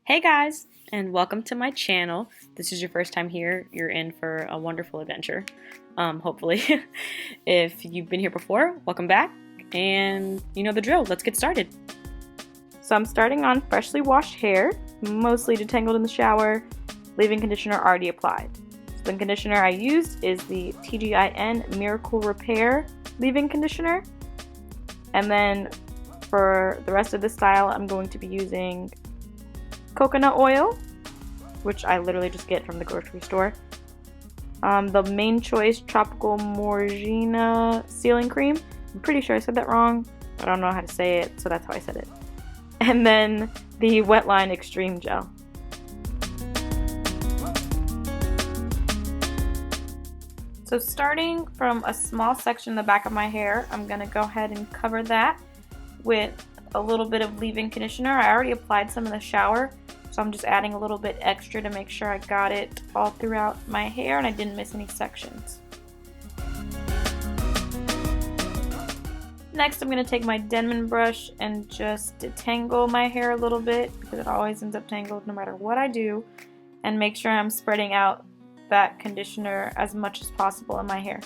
Hey guys, and welcome to my channel. This is your first time here. You're in for a wonderful adventure, hopefully. If you've been here before, welcome back, and you know the drill. Let's get started. So I'm starting on freshly washed hair, mostly detangled in the shower, leave-in conditioner already applied. So the conditioner I used is the TGIN Miracle Repair leave-in conditioner. And then for the rest of the style, I'm going to be using coconut oil, which I literally just get from the grocery store. The Mane Choice Tropical Morgina Sealing Cream. I'm pretty sure I said that wrong. I don't know how to say it, so that's how I said it. And then the Wetline Extreme Gel. So starting from a small section in the back of my hair, I'm going to go ahead and cover that with a little bit of leave-in conditioner. I already applied some in the shower, so I'm just adding a little bit extra to make sure I got it all throughout my hair and I didn't miss any sections. Next, I'm going to take my Denman brush and just detangle my hair a little bit, because it always ends up tangled no matter what I do, and make sure I'm spreading out that conditioner as much as possible in my hair.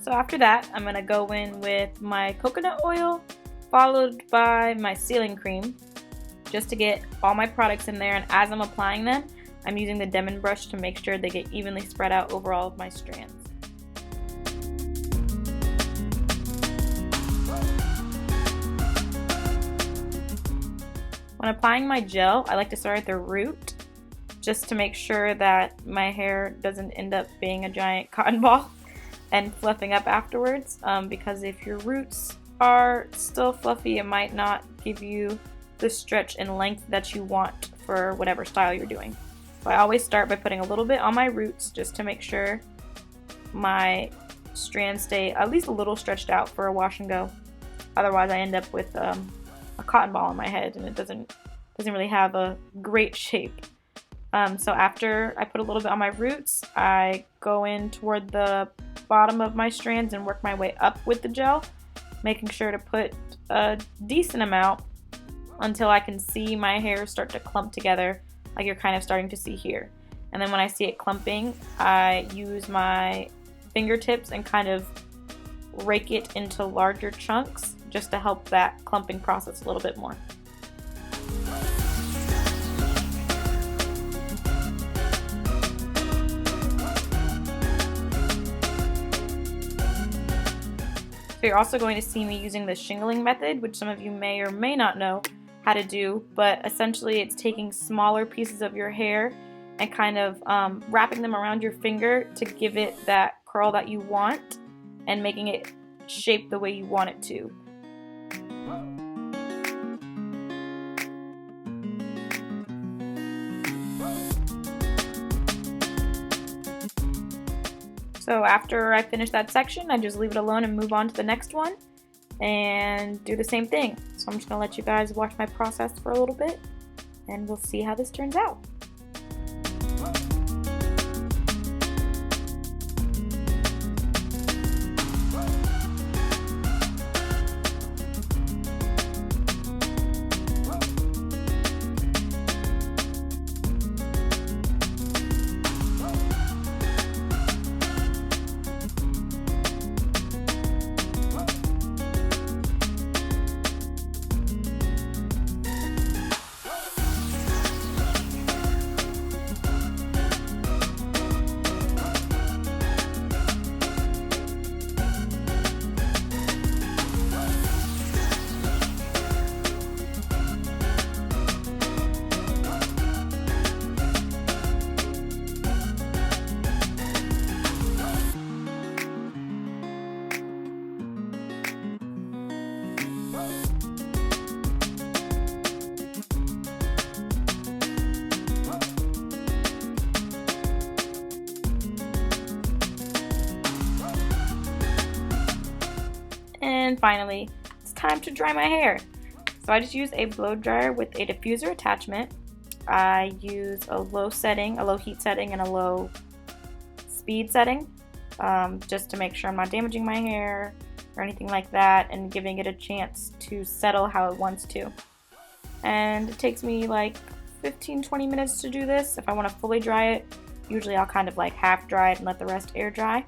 So after that, I'm going to go in with my coconut oil, followed by my sealing cream, just to get all my products in there. And as I'm applying them, I'm using the Denman brush to make sure they get evenly spread out over all of my strands. When applying my gel, I like to start at the root, just to make sure that my hair doesn't end up being a giant cotton ball and fluffing up afterwards, because if your roots are still fluffy, it might not give you the stretch and length that you want for whatever style you're doing. So I always start by putting a little bit on my roots, just to make sure my strands stay at least a little stretched out for a wash and go. Otherwise I end up with a cotton ball on my head, and it doesn't really have a great shape. So after I put a little bit on my roots, I go in toward the bottom of my strands and work my way up with the gel, making sure to put a decent amount until I can see my hair start to clump together, like you're kind of starting to see here. And then when I see it clumping, I use my fingertips and kind of rake it into larger chunks, just to help that clumping process a little bit more. So you're also going to see me using the shingling method, which some of you may or may not know how to do, but essentially it's taking smaller pieces of your hair and kind of wrapping them around your finger to give it that curl that you want and making it shape the way you want it to. So after I finish that section, I just leave it alone and move on to the next one and do the same thing. So I'm just going to let you guys watch my process for a little bit, and we'll see how this turns out. And finally, it's time to dry my hair. So I just use a blow dryer with a diffuser attachment. I use a low heat setting, and a low speed setting, just to make sure I'm not damaging my hair or anything like that, and giving it a chance to settle how it wants to. and it takes me like 15-20 minutes to do this. If I want to fully dry it, usually I'll kind of like half dry it and let the rest air dry.